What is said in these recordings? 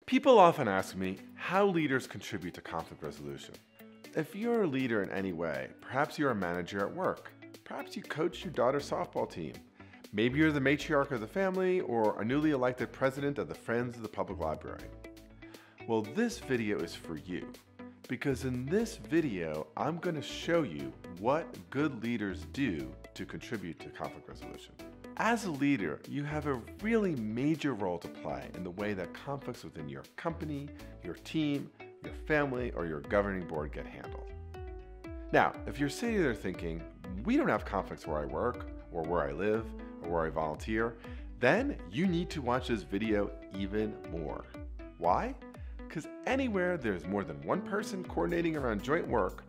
People often ask me how leaders contribute to conflict resolution. If you're a leader in any way, perhaps you're a manager at work, perhaps you coach your daughter's softball team, maybe you're the matriarch of the family or a newly elected president of the Friends of the Public Library. Well, this video is for you, because in this video, I'm going to show you what good leaders do to contribute to conflict resolution. As a leader, you have a really major role to play in the way that conflicts within your company, your team, your family, or your governing board get handled. Now, if you're sitting there thinking, we don't have conflicts where I work, or where I live, or where I volunteer, then you need to watch this video even more. Why? Because anywhere there's more than one person coordinating around joint work,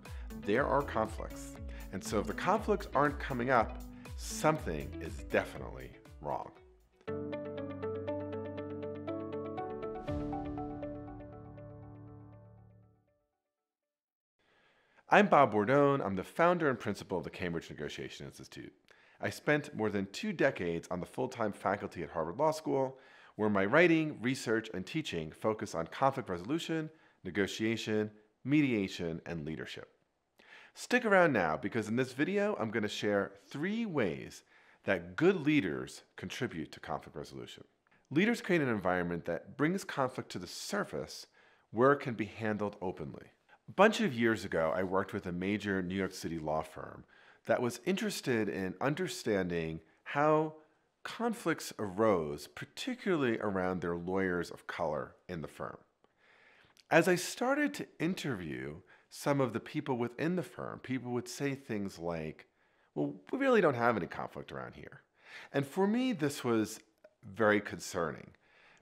there are conflicts. And so if the conflicts aren't coming up, something is definitely wrong. I'm Bob Bordone. I'm the founder and principal of the Cambridge Negotiation Institute. I spent more than 2 decades on the full-time faculty at Harvard Law School, where my writing, research, and teaching focus on conflict resolution, negotiation, mediation, and leadership. Stick around now, because in this video, I'm going to share 3 ways that good leaders contribute to conflict resolution. Leaders create an environment that brings conflict to the surface where it can be handled openly. A bunch of years ago, I worked with a major New York City law firm that was interested in understanding how conflicts arose, particularly around their lawyers of color in the firm. As I started to interview some of the people within the firm, people would say things like, well, we really don't have any conflict around here. And for me, this was very concerning,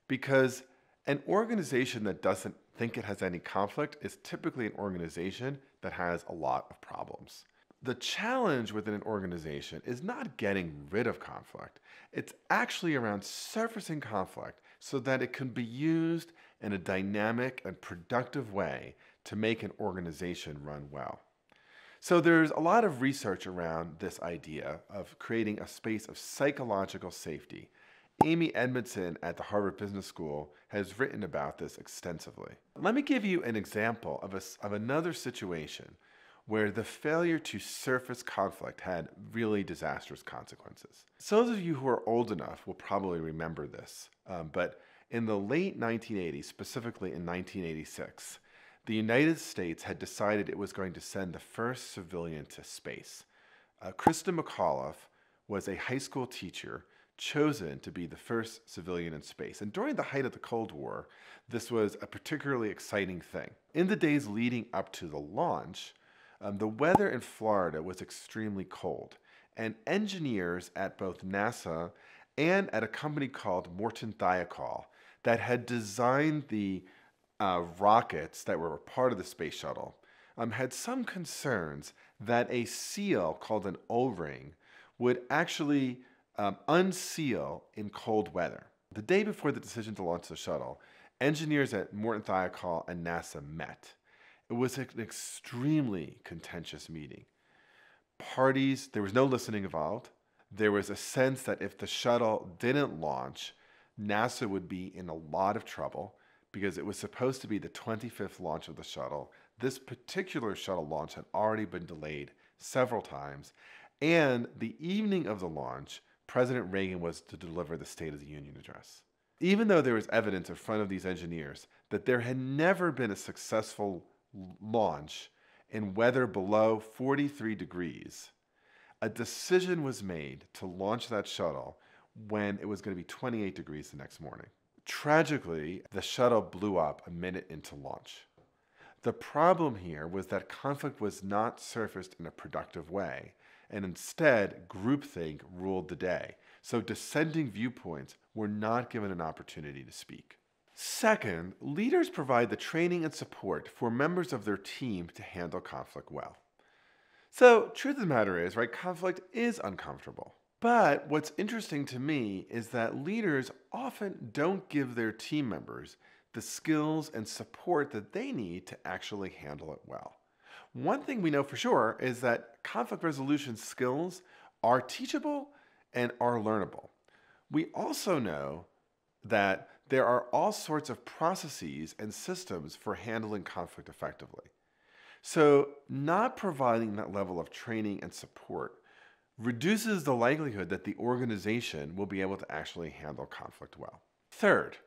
because an organization that doesn't think it has any conflict is typically an organization that has a lot of problems. The challenge within an organization is not getting rid of conflict. It's actually around surfacing conflict so that it can be used in a dynamic and productive way to make an organization run well. So there's a lot of research around this idea of creating a space of psychological safety. Amy Edmondson at the Harvard Business School has written about this extensively. Let me give you an example of another situation where the failure to surface conflict had really disastrous consequences. So those of you who are old enough will probably remember this, but in the late 1980s, specifically in 1986, the United States had decided it was going to send the first civilian to space. Krista McAuliffe was a high school teacher chosen to be the first civilian in space. And during the height of the Cold War, this was a particularly exciting thing. In the days leading up to the launch, the weather in Florida was extremely cold, and engineers at both NASA and at a company called Morton Thiokol that had designed the rockets that were a part of the space shuttle had some concerns that a seal called an O-ring would actually unseal in cold weather. The day before the decision to launch the shuttle, engineers at Morton Thiokol and NASA met. It was an extremely contentious meeting. There was no listening involved. There was a sense that if the shuttle didn't launch, NASA would be in a lot of trouble because it was supposed to be the 25th launch of the shuttle. This particular shuttle launch had already been delayed several times. And the evening of the launch, President Reagan was to deliver the State of the Union address. Even though there was evidence in front of these engineers that there had never been a successful launch in weather below 43 degrees, a decision was made to launch that shuttle when it was going to be 28 degrees the next morning. Tragically, the shuttle blew up a minute into launch. The problem here was that conflict was not surfaced in a productive way, and instead, groupthink ruled the day. So dissenting viewpoints were not given an opportunity to speak. Second, leaders provide the training and support for members of their team to handle conflict well. So, truth of the matter is, right, conflict is uncomfortable. But what's interesting to me is that leaders often don't give their team members the skills and support that they need to actually handle it well. One thing we know for sure is that conflict resolution skills are teachable and are learnable. We also know that there are all sorts of processes and systems for handling conflict effectively. So not providing that level of training and support reduces the likelihood that the organization will be able to actually handle conflict well. Third,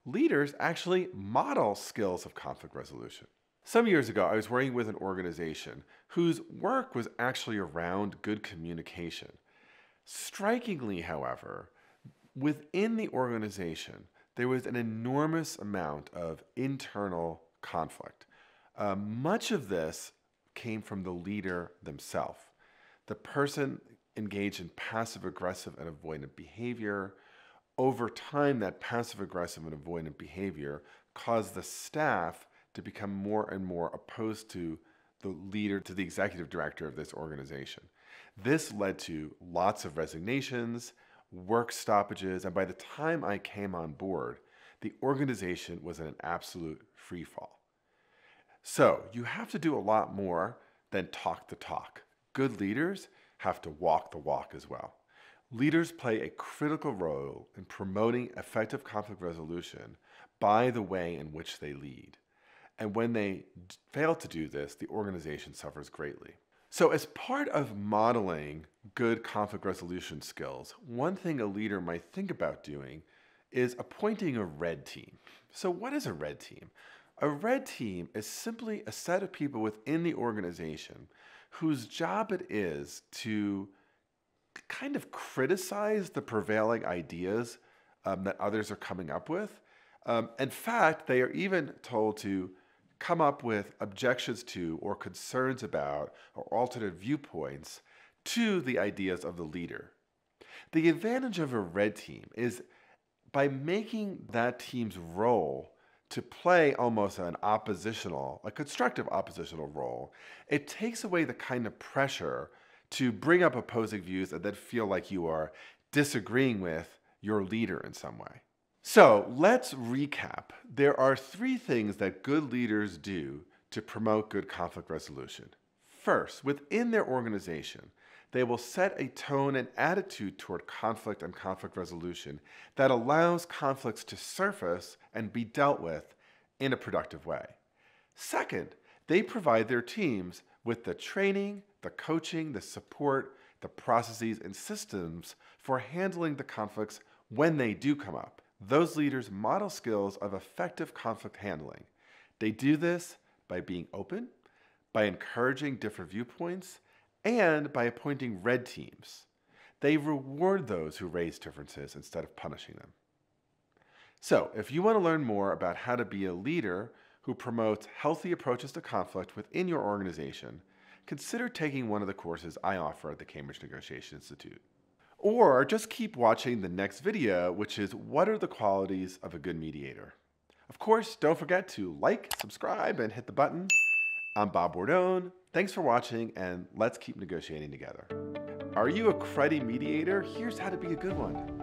leaders actually model skills of conflict resolution. Some years ago, I was working with an organization whose work was actually around good communication. Strikingly, however, within the organization, there was an enormous amount of internal conflict. Much of this came from the leader themselves. The person engaged in passive-aggressive and avoidant behavior. Over time, that passive-aggressive and avoidant behavior caused the staff to become more and more opposed to the leader, to the executive director of this organization. This led to lots of resignations, work stoppages, and by the time I came on board, the organization was in an absolute free fall. So you have to do a lot more than talk the talk. Good leaders have to walk the walk as well. Leaders play a critical role in promoting effective conflict resolution by the way in which they lead. And when they fail to do this, the organization suffers greatly. So as part of modeling good conflict resolution skills, one thing a leader might think about doing is appointing a red team. So what is a red team? A red team is simply a set of people within the organization whose job it is to kind of criticize the prevailing ideas that others are coming up with. In fact, they are even told to come up with objections to or concerns about or alternate viewpoints to the ideas of the leader. The advantage of a red team is by making that team's role to play almost an oppositional, a constructive oppositional role, it takes away the kind of pressure to bring up opposing views and then feel like you are disagreeing with your leader in some way. So let's recap. There are 3 things that good leaders do to promote good conflict resolution. First, within their organization, they will set a tone and attitude toward conflict and conflict resolution that allows conflicts to surface and be dealt with in a productive way. Second, they provide their teams with the training, the coaching, the support, the processes, and systems for handling the conflicts when they do come up. Those leaders model skills of effective conflict handling. They do this by being open, by encouraging different viewpoints, and by appointing red teams. They reward those who raise differences instead of punishing them. So, if you want to learn more about how to be a leader who promotes healthy approaches to conflict within your organization, consider taking one of the courses I offer at the Cambridge Negotiation Institute. Or just keep watching the next video, which is what are the qualities of a good mediator? Of course, don't forget to like, subscribe, and hit the button. I'm Bob Bordone. Thanks for watching, and let's keep negotiating together. Are you a cruddy mediator? Here's how to be a good one.